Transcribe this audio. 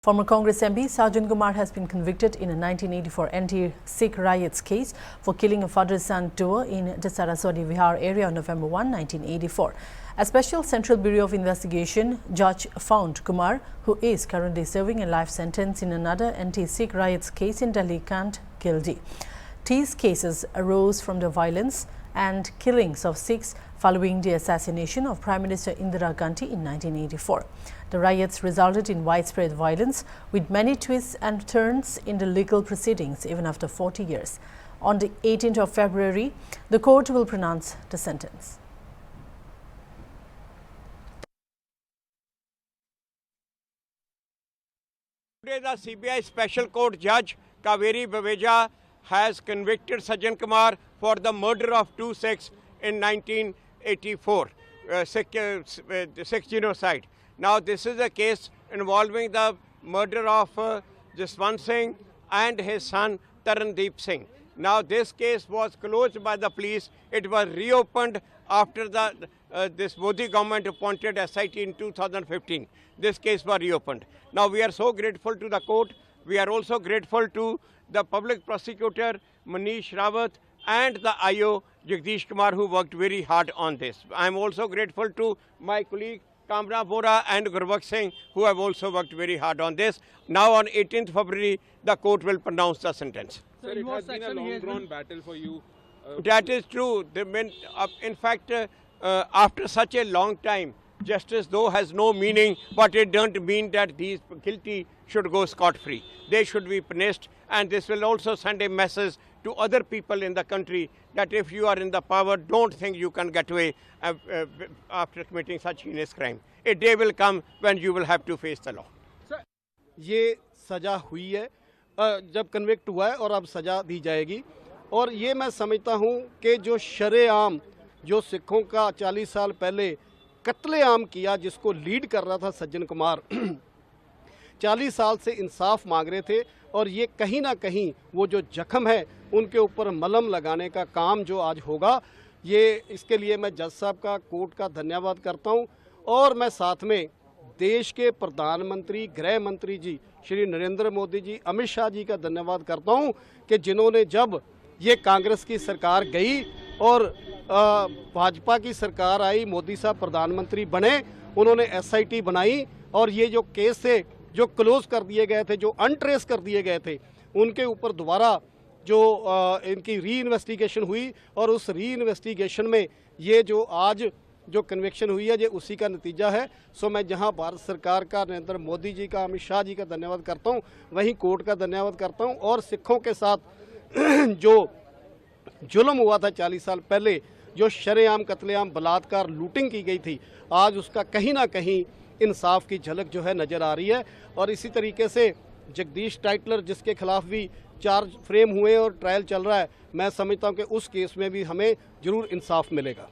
Former Congress MP Sajan Kumar has been convicted in a 1984 anti-Sikh riots case for killing a father-son duo in Dasaraswadi Vihar area on November 1, 1984. A special Central Bureau of Investigation judge found Kumar, who is currently serving a life sentence in another anti-Sikh riots case in Delhi, guilty. These cases arose from the violence and killings of Sikhs following the assassination of Prime Minister Indira Gandhi in 1984. The riots resulted in widespread violence, with many twists and turns in the legal proceedings even after 40 years. On the 18th of February, the court will pronounce the sentence. Today, the CBI Special Court Judge Kaveri Baweja has convicted Sajan Kumar for the murder of two Sikhs in 1984, Sikh genocide. Now, this is a case involving the murder of Jaswant Singh and his son Tarandeep Singh. Now, this case was closed by the police. It was reopened after this Modi government appointed SIT in 2015. This case was reopened. Now, we are so grateful to the court. We are also grateful to the public prosecutor Manish Rawat and the IO Jagdish Kumar, who worked very hard on this. I am also grateful to my colleague Kamra Bora and Gurbakh Singh, who have also worked very hard on this. Now, on 18th February, the court will pronounce the sentence. Sir, it has been a long-drawn battle for you. That is true. In fact, after such a long time, justice though has no meaning, but it doesn't mean that these guilty should go scot-free. They should be punished, and this will also send a message to other people in the country that if you are in the power, don't think you can get away after committing such heinous crime. A day will come when you will have to face the law. ये सज़ा हुई है, जब convict हुआ है और अब सज़ा दी जाएगी। और ये मैं समझता हूँ कि जो शरेआम जो सिखों का 40 साल पहले कत्लेआम किया, जिसको लीड कर रहा था सज्जन कुमार, 40 साल से इंसाफ मांग रहे थे, और ये कहीं ना कहीं वो जो जख्म है उनके ऊपर मलहम लगाने का काम जो आज होगा, ये इसके लिए मैं जज साहब का, कोर्ट का धन्यवाद करता हूँ। और मैं साथ में देश के प्रधानमंत्री, गृह मंत्री जी श्री नरेंद्र मोदी जी, अमित शाह जी का धन्यवाद करता हूँ कि जिन्होंने जब ये कांग्रेस की सरकार गई और भाजपा की सरकार आई, मोदी साहब प्रधानमंत्री बने, उन्होंने SIT बनाई और ये जो केस थे जो क्लोज कर दिए गए थे, जो अनट्रेस कर दिए गए थे, उनके ऊपर दोबारा जो इनकी री इन्वेस्टिगेशन हुई, और उस री इन्वेस्टिगेशन में ये जो आज जो कन्विक्शन हुई है, ये उसी का नतीजा है। सो मैं जहां भारत सरकार का, नरेंद्र मोदी जी का, अमित शाह जी का धन्यवाद करता हूं, वहीं कोर्ट का धन्यवाद करता हूं। और सिखों के साथ जो जुल्म हुआ था 40 साल पहले, जो शरेआम कत्लेआम बलात्कार लूटिंग की गई थी, आज उसका कहीं ना कहीं इंसाफ की झलक जो है नज़र आ रही है। और इसी तरीके से जगदीश टाइटलर, जिसके खिलाफ भी चार्ज फ्रेम हुए और ट्रायल चल रहा है, मैं समझता हूं कि उस केस में भी हमें ज़रूर इंसाफ मिलेगा।